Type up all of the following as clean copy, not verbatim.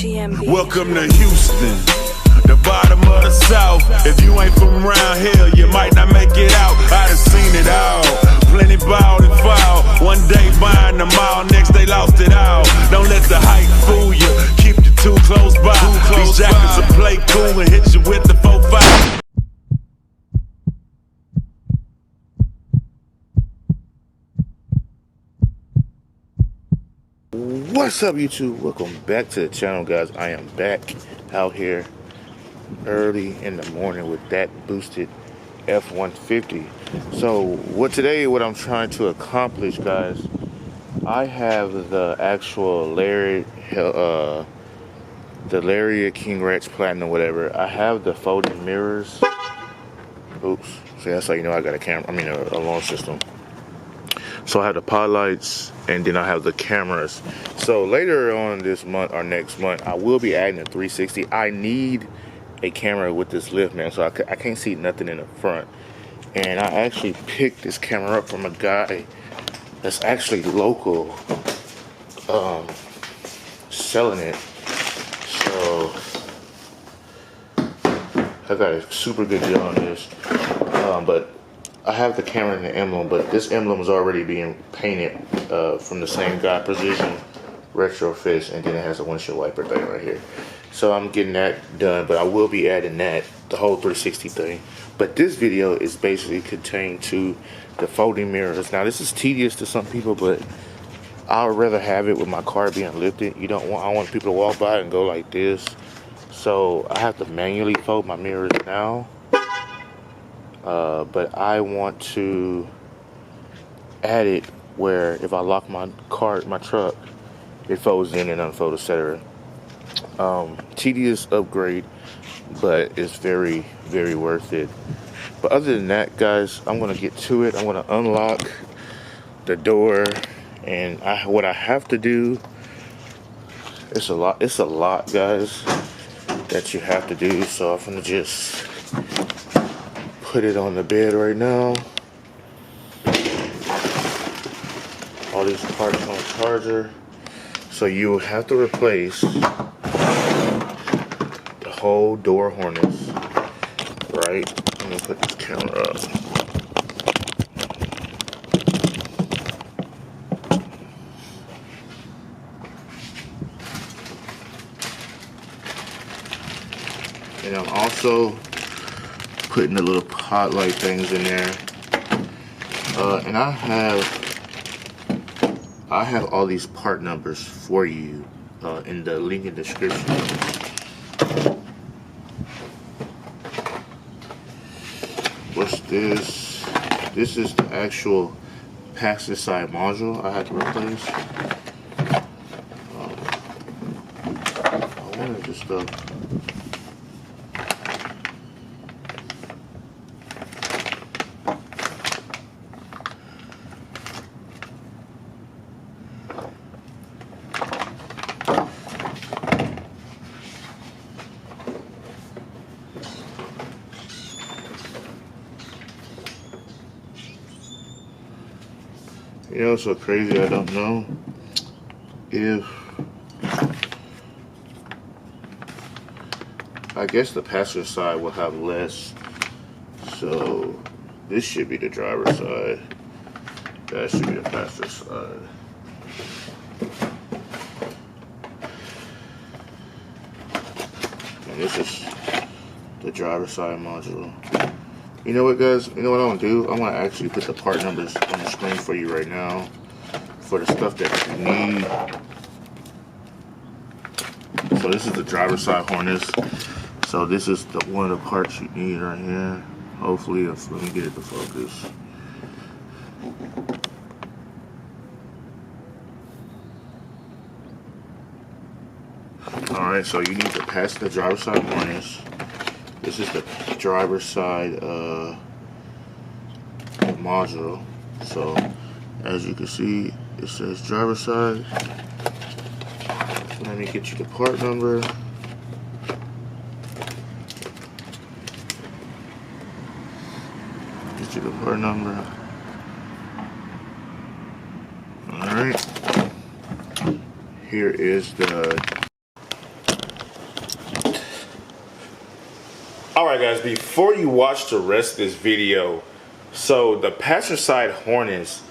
Welcome to Houston, the bottom of the South. If you ain't from around here, you might not make it out. I done seen it all, plenty balled and foul. One day buying them all, next they lost it all. Don't let the hype fool you, keep you too close by. These jackets will play cool and hit you with the 4-5. What's up, YouTube? Welcome back to the channel, guys. I am back out here early in the morning with that boosted F150. So what I'm trying to accomplish, guys, I have the actual Lariat King Rex Platinum, whatever. I have the folding mirrors. Oops. So that's how you know I got a camera. I mean a launch system. So I have the pod lights, and then I have the cameras. So later on this month or next month, I will be adding a 360. I need a camera with this lift, man, so I can't see nothing in the front. And I actually picked this camera up from a guy that's actually local, selling it. So I got a super good deal on this, but I have the camera and the emblem, but this emblem is already being painted from the same guy, Precision Retrofits, and then it has a windshield wiper thing right here. So I'm getting that done, but I will be adding that, the whole 360 thing. But this video is basically contained to the folding mirrors. Now this is tedious to some people, but I would rather have it with my car being lifted. I don't want people to walk by and go like this. So I have to manually fold my mirrors now. But I want to add it where if I lock my truck, it folds in and unfolds, etc. Tedious upgrade, but it's very, very worth it. But other than that, guys, I'm gonna get to it. I'm gonna unlock the door, and what I have to do, it's a lot, guys, that you have to do. So I'm gonna just put it on the bed right now. All these parts on charger. So you have to replace the whole door harness, right? I'm gonna put this camera up. And I'm also putting the little pot light things in there, and I have all these part numbers for you in the link in the description. What's this? This is the actual passenger side module I had to replace. I wanted this stuff. You know, so crazy, I don't know if, I guess the passenger side will have less, so this should be the driver's side, that should be the passenger side. And this is the driver's side module. You know what, guys? You know what I'm gonna do? I'm gonna actually put the part numbers on the screen for you right now for the stuff that you need. So this is the driver's side harness. So this is one of the parts you need right here. Hopefully, let me get it to focus. All right, so you need to pass the driver's side harness. This is the driver's side module. So as you can see, it says driver's side. Let me get you the part number. Get you the part number. Alright. Here is the Alright guys, before you watch the rest of this video, so the passenger side harness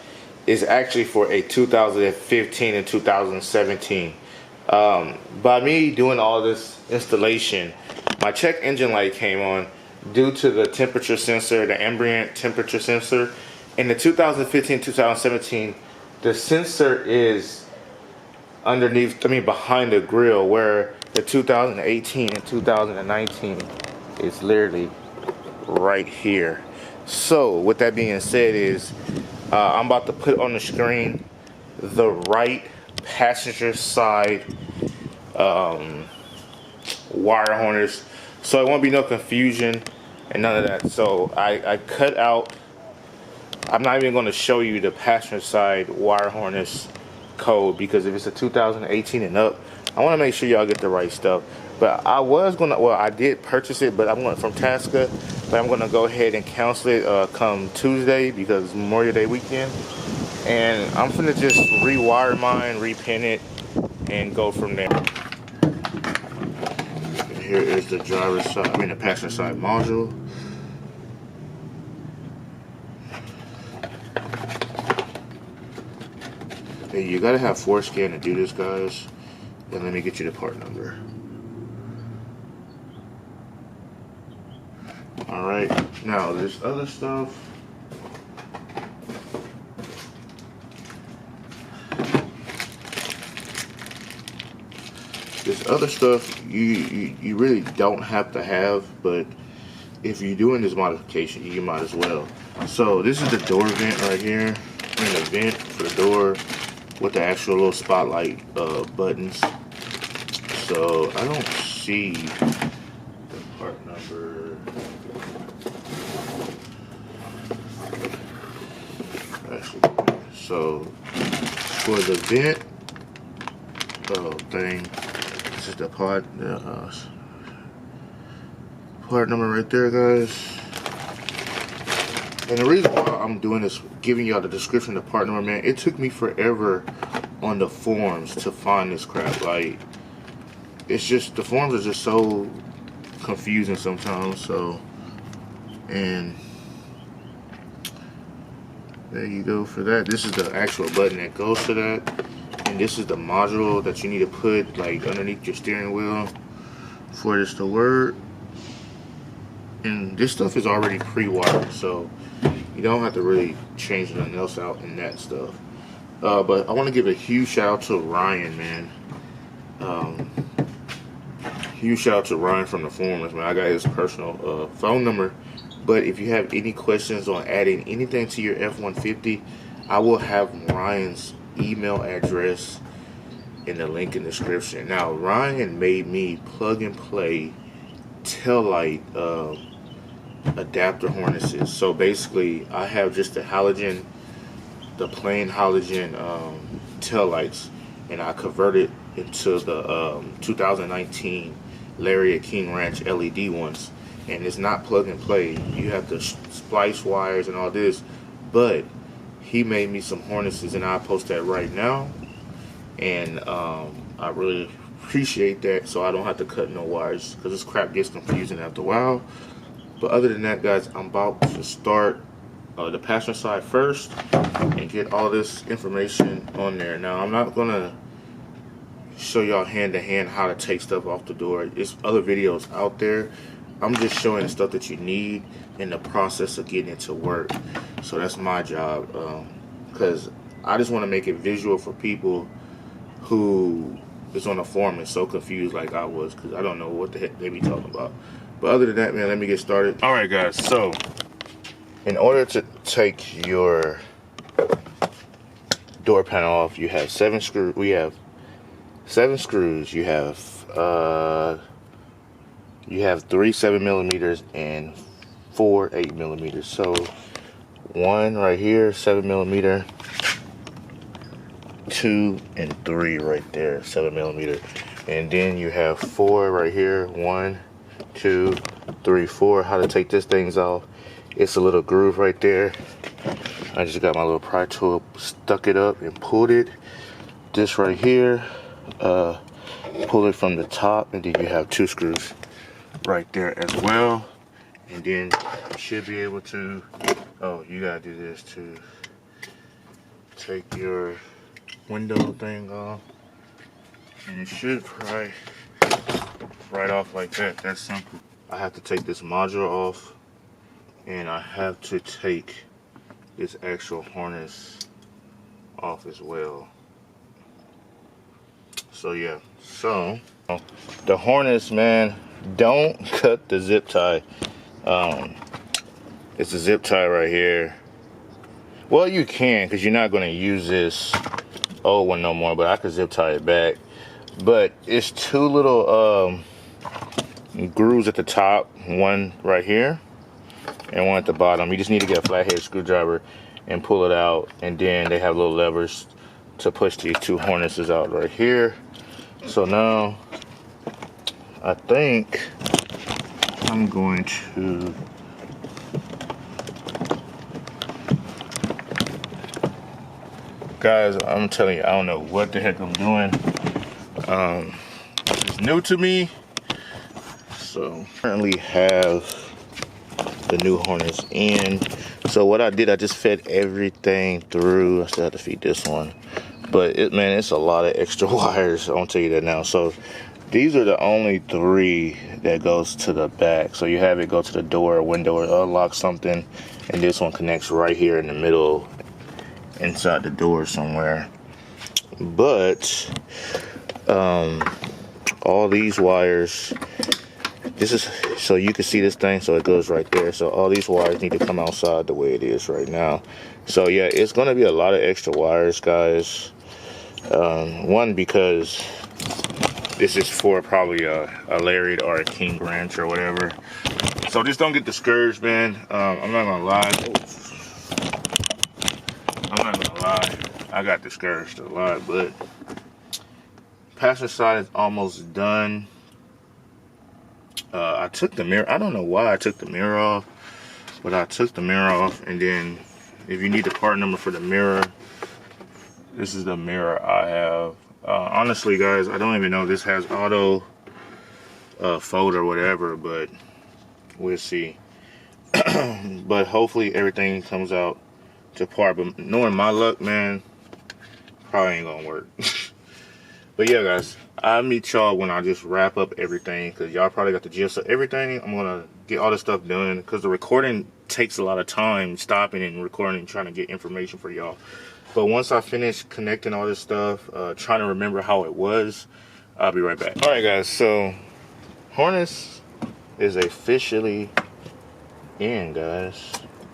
is actually for a 2015 and 2017. By me doing all this installation, my check engine light came on due to the temperature sensor, the ambient temperature sensor. In the 2015-2017, the sensor is underneath, behind the grill, where the 2018 and 2019 is literally right here. So with that being said, is I'm about to put on the screen the right passenger side wire harness, so it won't be no confusion and none of that. So I cut out, I'm not even going to show you the passenger side wire harness code, because if it's a 2018 and up, I want to make sure y'all get the right stuff. But I was gonna, well, I did purchase it, but I'm going from Tasca, but I'm gonna go ahead and cancel it come Tuesday because it's Memorial Day weekend, and I'm gonna just rewire mine, repin it, and go from there. And here is the driver's side, the passenger side module. Hey, you gotta have forescan to do this, guys. And let me get you the part number. Alright, now there's other stuff. There's other stuff you really don't have to have, but if you're doing this modification, you might as well. So this is the door vent right here. The vent for the door with the actual little spotlight buttons. So I don't see the part number. Actually, so for the vent thing, this is the part number right there, guys. And the reason why I'm doing this, giving y'all the description of the part number, man, it took me forever on the forums to find this crap. Like, it's just, the forums are just so confusing sometimes. So, and there you go for that. This is the actual button that goes to that, and this is the module that you need to put like underneath your steering wheel for this to work. And this stuff is already pre-wired, so you don't have to really change nothing else out in that stuff. But I want to give a huge shout out to Ryan, man. Huge shout out to Ryan from the forums, man. I got his personal phone number. But if you have any questions on adding anything to your F150, I will have Ryan's email address in the link in the description. Now, Ryan made me plug and play tail light adapter harnesses. So basically, I have just the halogen, the plain halogen tail lights, and I converted into the 2019 Lariat King Ranch LED ones. And it's not plug and play. You have to splice wires and all this. But he made me some harnesses, and I'll post that right now. And I really appreciate that, so I don't have to cut no wires, because this crap gets confusing after a while. But other than that, guys, I'm about to start the passenger side first and get all this information on there. Now, I'm not gonna show y'all hand to hand how to take stuff off the door. There's other videos out there. I'm just showing the stuff that you need in the process of getting it to work. So that's my job, because I just want to make it visual for people who is on the forum and so confused like I was, because I don't know what the heck they be talking about. But other than that, man, let me get started. All right, guys. So in order to take your door panel off, you have 7 screws. We have 7 screws. You have 3 7mm and 4 8mm. So 1 right here, 7mm, 2 and 3 right there, 7mm, and then you have 4 right here, 1, 2, 3, 4. How to take this things off? It's a little groove right there. I just got my little pry tool, stuck it up and pulled it. This right here, pull it from the top, and then you have 2 screws right there as well. And then you should be able to, oh, you gotta do this too. Take your window thing off. And it should pry right off like that. That's simple. I have to take this module off, and I have to take this actual harness off as well. So yeah, so the harness, man, don't cut the zip tie. It's a zip tie right here. Well, you can, because you're not going to use this old one no more, but I could zip tie it back. But it's two little grooves at the top, one right here and one at the bottom. You just need to get a flathead screwdriver and pull it out, and then they have little levers to push these two harnesses out right here. So now I think I'm going to guys, I'm telling you, I don't know what the heck I'm doing. It's new to me. So currently have the new harness in. So what I did, I just fed everything through. I still have to feed this one, but man, it's a lot of extra wires. I'll tell you that now. So these are the only 3 that goes to the back. So you have it go to the door, window, or unlock something, and this one connects right here in the middle, inside the door somewhere. But all these wires, this is so you can see this thing, so it goes right there. So all these wires need to come outside the way it is right now. So yeah, it's going to be a lot of extra wires, guys. One, because this is for probably a lariat or a king wrench or whatever. So just don't get discouraged, man. I'm not gonna lie. I got discouraged a lot, but passenger side is almost done. I took the mirror. I don't know why I took the mirror off, but I took the mirror off. And then if you need the part number for the mirror, this is the mirror I have. Honestly, guys, I don't even know if this has auto fold or whatever, but we'll see. But hopefully everything comes out to par. But knowing my luck, man, probably ain't gonna work. But yeah, guys, I'll meet y'all when I just wrap up everything, because y'all probably got the gist of everything. I'm gonna get all this stuff done, because the recording takes a lot of time, stopping and recording, trying to get information for y'all. But once I finish connecting all this stuff, trying to remember how it was, I'll be right back. All right, guys, so harness is officially in, guys.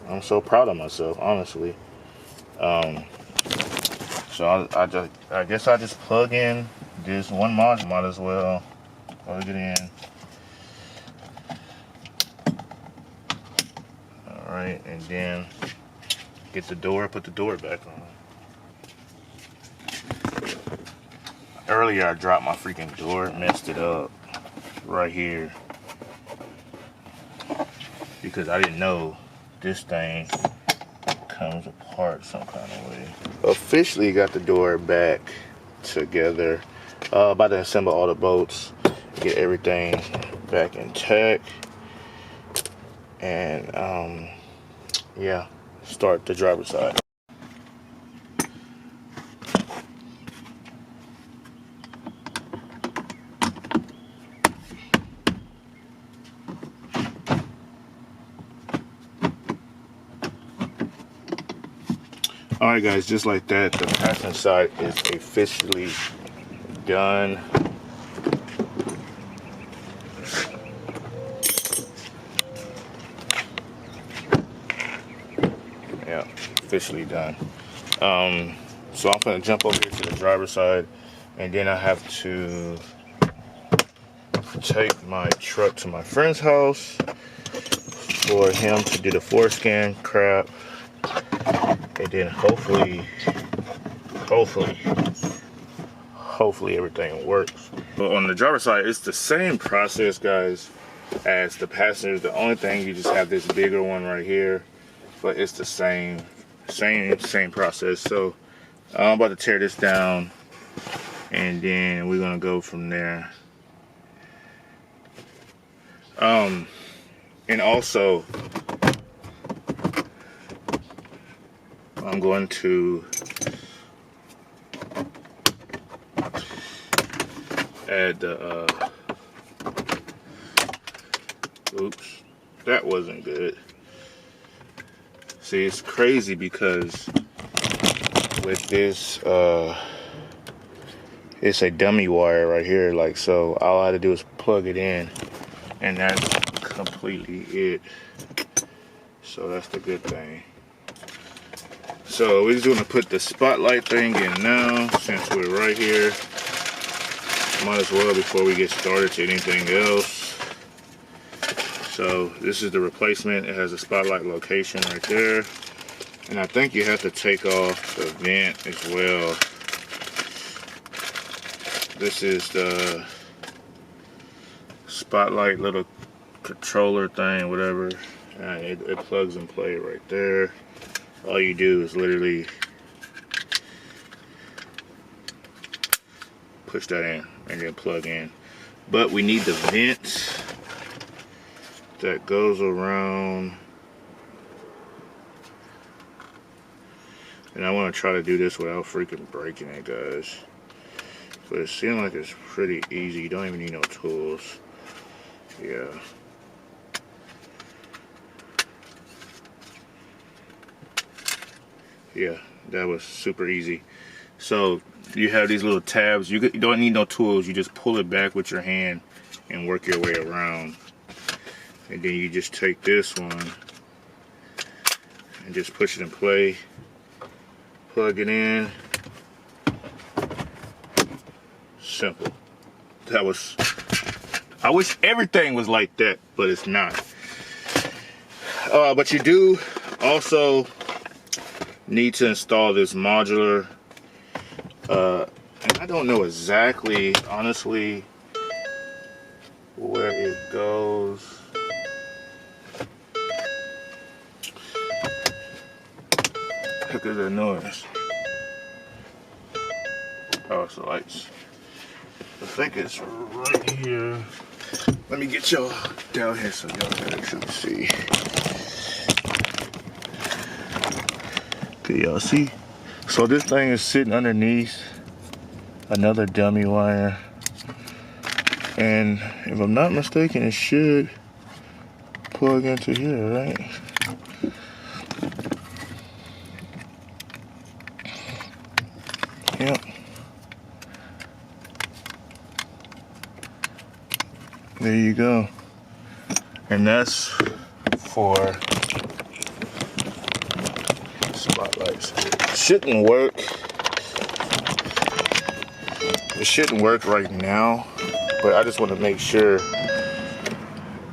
I'm so proud of myself, honestly. So I guess I just plug in this one module. Might as well plug it in. All right, and then get the door, put the door back on. Earlier I dropped my freaking door, messed it up right here, because I didn't know this thing comes apart some kind of way. Officially got the door back together. About to assemble all the bolts, get everything back intact, and yeah, start the driver's side. Alright, guys, just like that, the passenger side is officially done. Yeah, officially done. So I'm gonna jump over here to the driver's side, and then I have to take my truck to my friend's house for him to do the forescan crap. And then hopefully everything works. But on the driver's side, it's the same process, guys, as the passengers. The only thing, you just have this bigger one right here, but it's the same process. So I'm about to tear this down, and then we're gonna go from there. And also, I'm going to add the, oops, that wasn't good. See, it's crazy because with this, it's a dummy wire right here, like so. All I had to do is plug it in, and that's completely it. So that's the good thing. So we're just gonna put the spotlight thing in now, since we're right here. Might as well before we get started to anything else. So this is the replacement. It has a spotlight location right there. And I think you have to take off the vent as well. This is the spotlight little controller thing, whatever. It plugs and play right there. All you do is literally push that in and then plug in. But we need the vent that goes around. And I want to try to do this without freaking breaking it, guys. But it seems like it's pretty easy. You don't even need no tools. Yeah. Yeah, that was super easy. So you have these little tabs. You don't need no tools. You just pull it back with your hand and work your way around. And then you just take this one and just push it in play. Plug it in. Simple. That was, I wish everything was like that, but it's not. But you do also need to install this modular, and I don't know exactly, honestly, where it goes. Heck is that noise? Oh, it's the lights. I think it's right here. Let me get y'all down here so y'all can actually see. Okay, y'all see? So this thing is sitting underneath another dummy wire. And if I'm not mistaken, it should plug into here, right? Yep. There you go. And that's for spotlights. Shouldn't work. It shouldn't work right now, but I just want to make sure.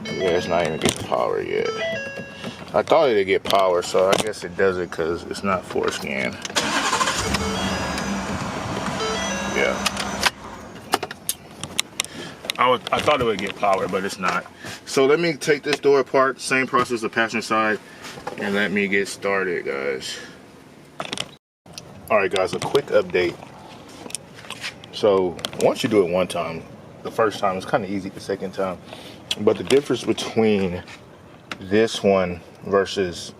Yeah, it's not even getting power yet. I thought it'd get power, so I guess it doesn't because it's not forescan. Yeah. I thought it would get power, but it's not. So let me take this door apart, same process the passenger side, and let me get started, guys. All right, guys, a quick update. So once you do it one time, the first time it's kind of easy, the second time. But the difference between this one versus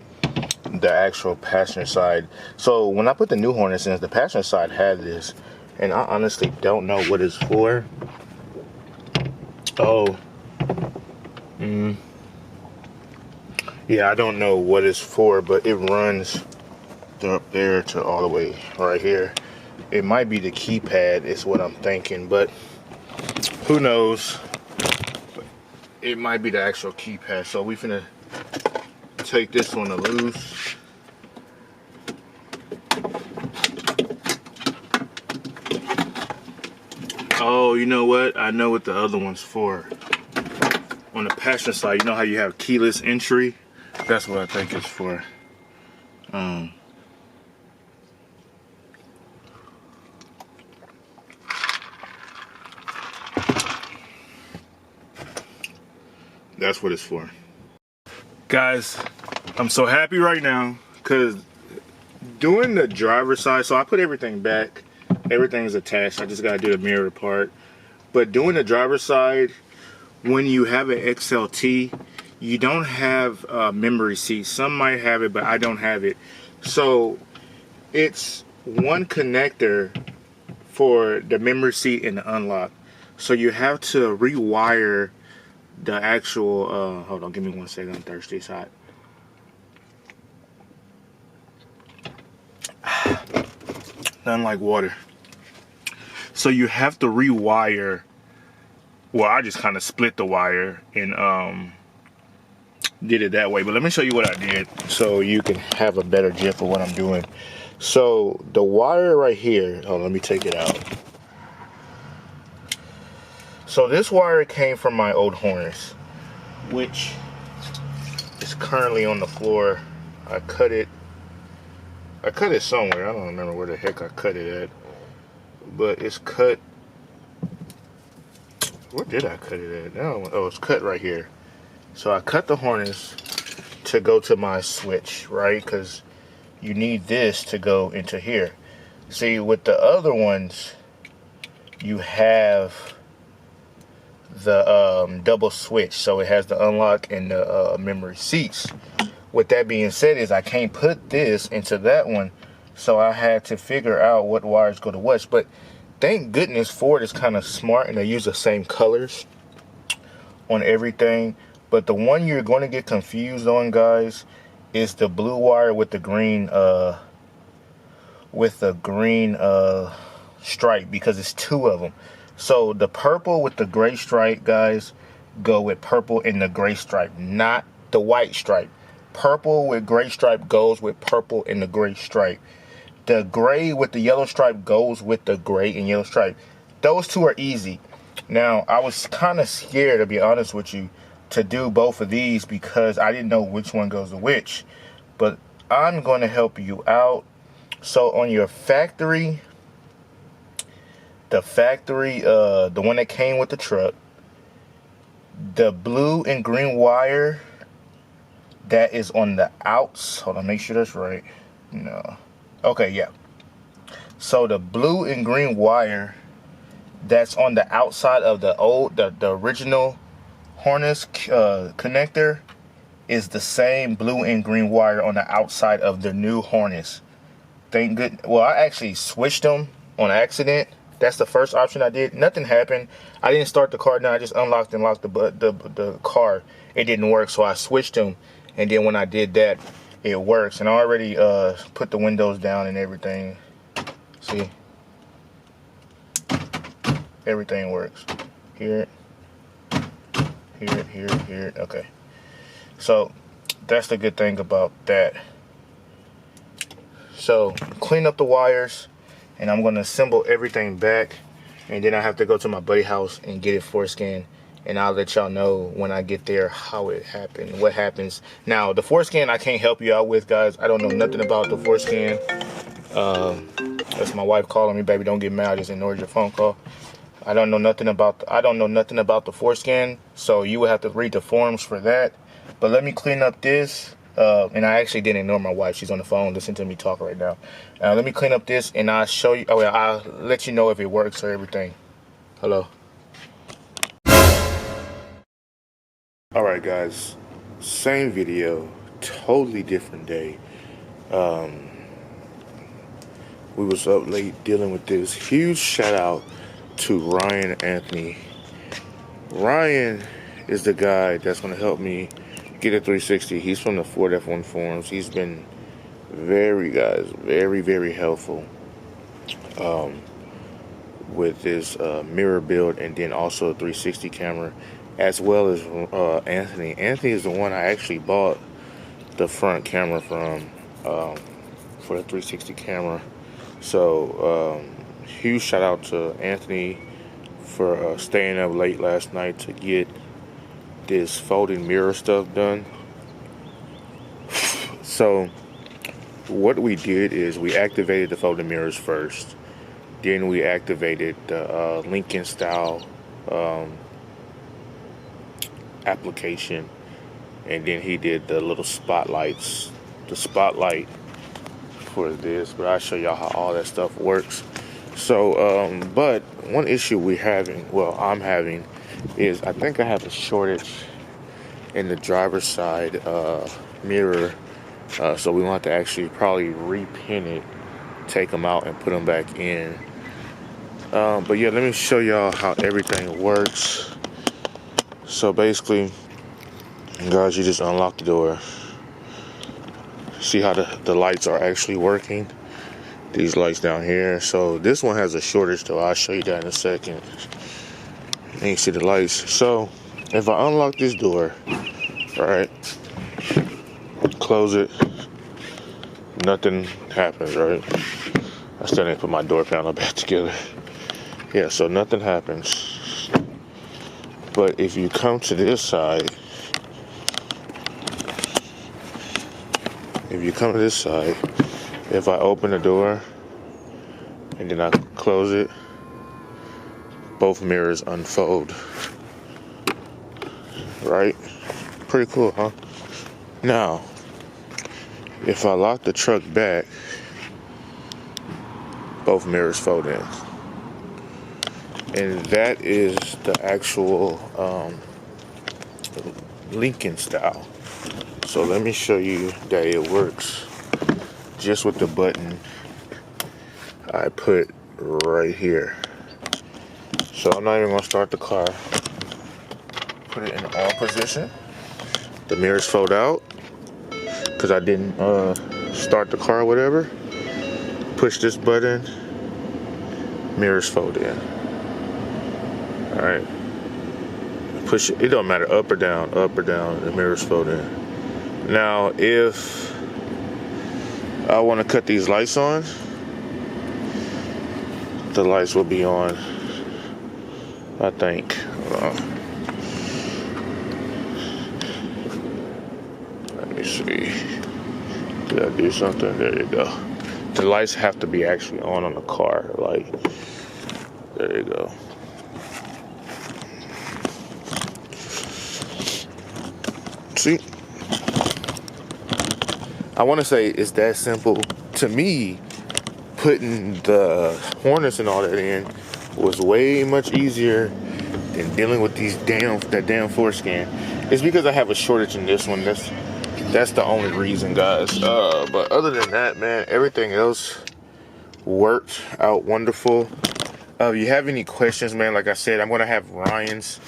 the actual passenger side. So when I put the new Hornets in, the passenger side had this, and I honestly don't know what it's for. Oh, yeah, I don't know what it's for, but it runs up there to all the way right here. It might be the keypad is what I'm thinking, but who knows? It might be the actual keypad. So we finna take this one loose. Oh, you know what? I know what the other one's for. On the passenger side, you know how you have keyless entry? That's what I think it's for. That's what it's for. Guys, I'm so happy right now because doing the driver's side, so I put everything back. Everything's attached. I just got to do the mirror part. But doing the driver's side, when you have an XLT, you don't have memory seats. Some might have it, but I don't have it. So it's one connector for the memory seat and the unlock. So you have to rewire the actual, hold on, give me 1 second, I'm thirsty, it's hot. Nothing like water. So you have to rewire. Well, I just kind of split the wire and did it that way. But let me show you what I did so you can have a better gist of what I'm doing. So the wire right here, oh, let me take it out. So this wire came from my old harness, which is currently on the floor. I cut it somewhere. I don't remember where the heck I cut it at, but it's cut. Where did I cut it at? Oh, it's cut right here. So I cut the harness to go to my switch, right? Because you need this to go into here. See, with the other ones, you have the double switch, so it has the unlock and the memory seats. With that being said, is I can't put this into that one, so I had to figure out what wires go to which. But thank goodness Ford is kind of smart and they use the same colors on everything. But the one you're going to get confused on, guys, is the blue wire with the green stripe, because it's two of them. So the purple with the gray stripe, guys, go with purple and the gray stripe, not the white stripe. Purple with gray stripe goes with purple and the gray stripe. The gray with the yellow stripe goes with the gray and yellow stripe. Those two are easy. Now, I was kind of scared, to be honest with you, to do both of these because I didn't know which one goes to which. But I'm going to help you out. So on your factory, the one that came with the truck, the blue and green wire that is on the outs. Hold on, make sure that's right. No. Okay, yeah. So the blue and green wire that's on the outside of the original harness connector is the same blue and green wire on the outside of the new harness. Thank good. Well, I actually switched them on accident. That's the first option I did. Nothing happened. I didn't start the car. No, I just unlocked and locked the car. It didn't work, so I switched them. And then when I did that, it works. And I already put the windows down and everything. See? Everything works. Here, here. Okay. So that's the good thing about that. So clean up the wires, and I'm going to assemble everything back. And then I have to go to my buddy's house and get it forescan. And I'll let y'all know when I get there how it happened, what happens. Now, the forescan I can't help you out with, guys. I don't know nothing about the forescan. That's my wife calling me, baby. Don't get mad. I just ignored your phone call. I don't know nothing about the forescan, so you will have to read the forms for that. But let me clean up this. And I actually didn't ignore my wife. She's on the phone. Listen to me talk right now. Let me clean up this, and I'll show you. Oh, yeah, I'll let you know if it works or everything. Hello. Alright guys, same video, totally different day. We was up late dealing with this. Huge shout out to Ryan Anthony. Ryan is the guy that's going to help me get a 360. He's from the Ford F1 forums. He's been very helpful with this mirror build, and then also a 360 camera. As well as Anthony. Anthony is the one I actually bought the front camera from for the 360 camera. So huge shout out to Anthony for staying up late last night to get this folding mirror stuff done. So what we did is we activated the folding mirrors first. Then we activated the Lincoln style application, and then he did the little spotlights, the spotlight for this, but I'll show y'all how all that stuff works. So but one issue I'm having is I think I have a shortage in the driver's side mirror, so we want to actually probably repin it, take them out and put them back in. But yeah, let me show y'all how everything works. So basically, guys, you just unlock the door. See how the lights are actually working? These lights down here. So this one has a shortage though. I'll show you that in a second. And you see the lights. So if I unlock this door, right, close it, nothing happens, right? I still didn't put my door panel back together. Yeah, so nothing happens. But if you come to this side, if I open the door and then I close it, both mirrors unfold. Right? Pretty cool, huh? Now, if I lock the truck back, both mirrors fold in. And that is the actual Lincoln style. So let me show you that it works just with the button I put right here. So I'm not even gonna start the car. Put it in on position. The mirrors fold out because I didn't start the car or whatever. Push this button, mirrors fold in. All right. Push it. It don't matter, up or down, the mirrors fold in. Now, if I want to cut these lights on, the lights will be on, I think. Let me see. Did I do something? There you go. The lights have to be actually on the car. Like, there you go. See? I want to say it's that simple. To me, putting the harness and all that in was way much easier than dealing with that damn foreskin. It's because I have a shortage in this one. That's the only reason, guys. But other than that, man, everything else worked out wonderful. If you have any questions, man, like I said, I'm gonna have Ryan's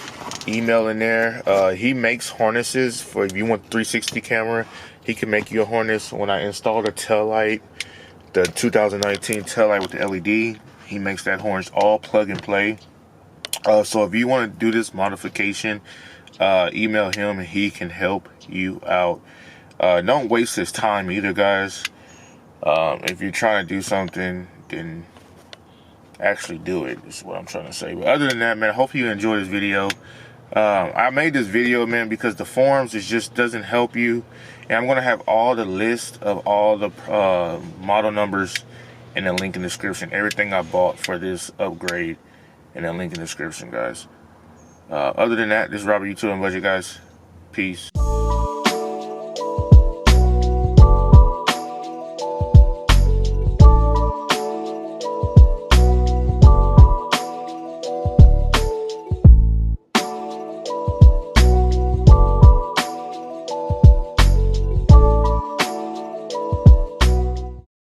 email in there. He makes harnesses for if you want 360 camera. He can make you a harness. When I installed a tail light, the 2019 tail light with the LED, he makes that harness all plug and play. So if you want to do this modification, email him and he can help you out. Don't waste his time either, guys. If you're trying to do something, then actually do it, is what I'm trying to say. But other than that, man, hopefully you enjoy this video. I made this video, man, because the forums, it just doesn't help you. And I'm going to have all the list of all the model numbers in the link in the description. Everything I bought for this upgrade in the link in the description, guys. Other than that, this is Robert, YouTubeN Budget, guys. Peace.